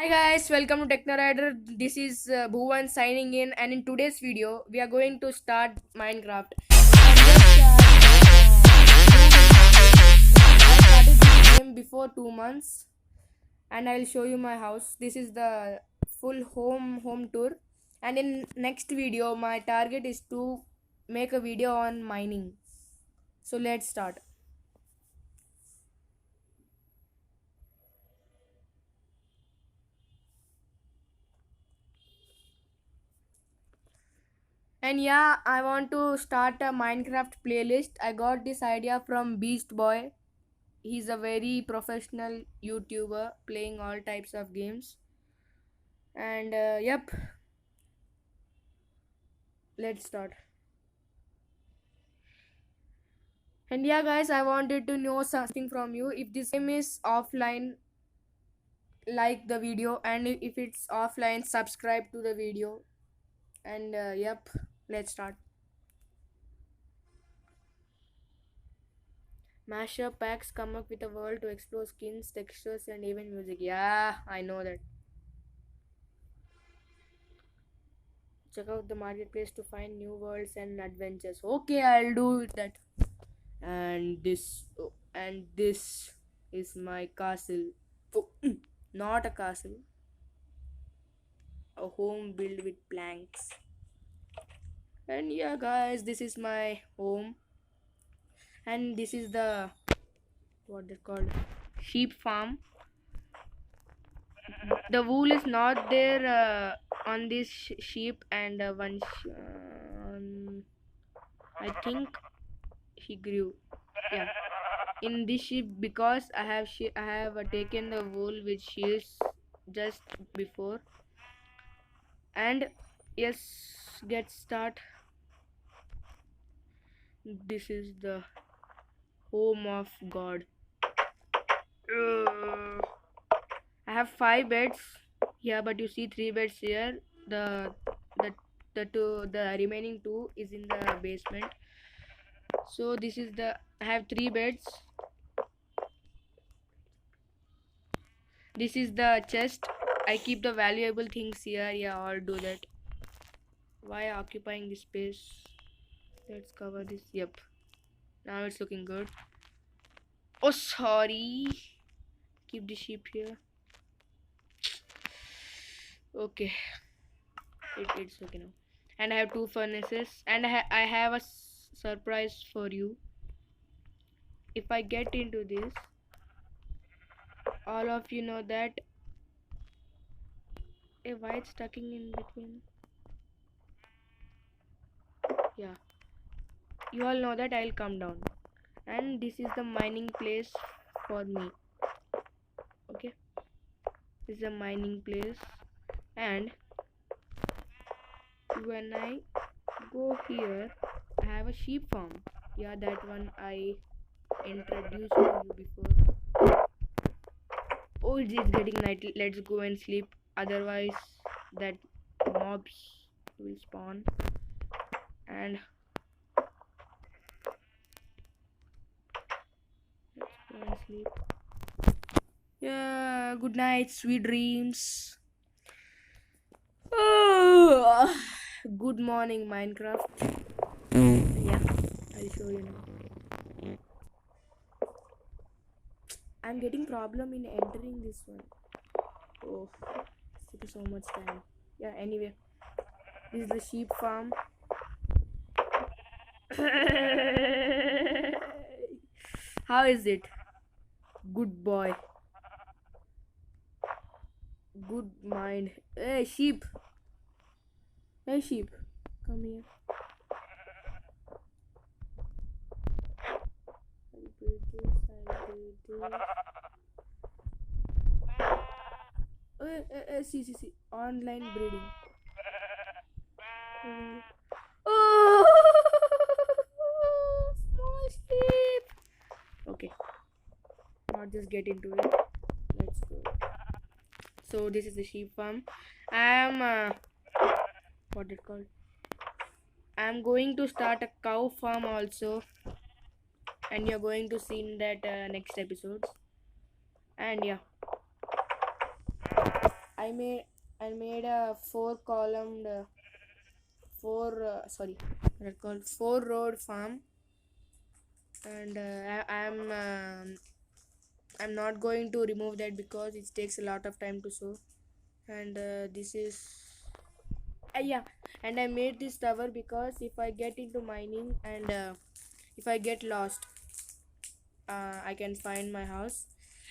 Hi guys, welcome to Technorider. This is Bhuvan signing in, and in today's video, we are going to start Minecraft. I started this game before 2 months, and I will show you my house. This is the full home tour, and in next video, my target is to make a video on mining. So let's start. And yeah, I want to start a Minecraft playlist. I got this idea from Beast Boy. He's a very professional YouTuber playing all types of games. And yep, let's start. And yeah, guys, I wanted to know something from you. If this game is offline, like the video, and if it's offline, subscribe to the video. And yep, let's start. Mashup packs come up with a world to explore skins, textures, and even music. Yeah, I know that. Check out the marketplace to find new worlds and adventures. Okay, I'll do that. And this is my castle. Oh, not a castle, a home built with planks. And yeah, guys, this is my home, and this is the what they called sheep farm. The wool is not there on this sheep, and I think he grew. Yeah, in this sheep because I have taken the wool which she is just before. And yes, get start. This is the home of God. uh, I have 5 beds. Yeah, but you see 3 beds here. The the the two the remaining two is in the basement. So this is the I have 3 beds. This is the chest. I keep the valuable things here. Yeah, I'll do that. Why occupying this space? Let's cover this. Yep, now it's looking good. Oh, sorry. Keep the sheep here. Okay, it's okay now. And I have 2 furnaces, and I have a surprise for you. If I get into this, all of you know that a white stucking in between. Yeah, you all know that I'll come down, and this is the mining place for me. Okay, this is a mining place, and when I go here, I have a sheep farm. Yeah, that one I introduced to you before. Oh, it's getting night. Let's go and sleep. Otherwise, that mobs will spawn. And let's go and sleep. Yeah, good night, sweet dreams. Oh, good morning, Minecraft. Yeah, I'll show you now. I'm getting problem in entering this one. Oh, it's taking so much time. Yeah, anyway, this is the sheep farm. How is it? Good boy. Good mind. Hey, sheep. Hey, sheep. Come here. I'll build this. I'll build this. See. Online breeding. Oh, small sheep. Okay, not just get into it. Let's go. So this is the sheep farm. I am what it called? I am going to start a cow farm also, and you're going to see in that next episodes. And yeah, I made a four columned what it called, four road farm. And I'm not going to remove that because it takes a lot of time to sow. And this is yeah. And I made this tower because if I get into mining and if I get lost, I can find my house.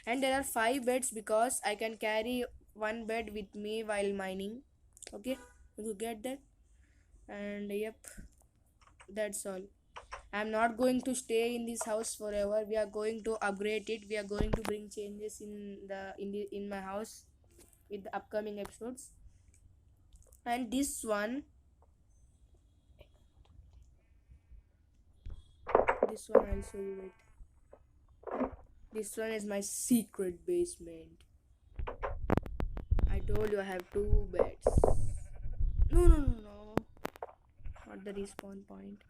And there are five beds because I can carry one bed with me while mining. Okay, you get that? And yep, that's all. I'm not going to stay in this house forever. We are going to upgrade it. We are going to bring changes in my house with the upcoming episodes. And this one I'll show you. Wait, this one is my secret basement. I told you I have two beds. No, no, no, no, not the respawn point.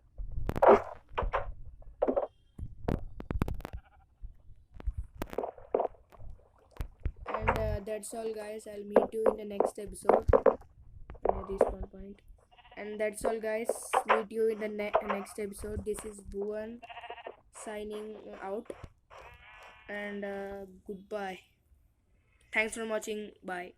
And that's all, guys. I'll meet you in the next episode in the respawn point. And that's all, guys. Meet you in the next episode. This is Bhuvan signing out. And goodbye. Thanks for watching. Bye.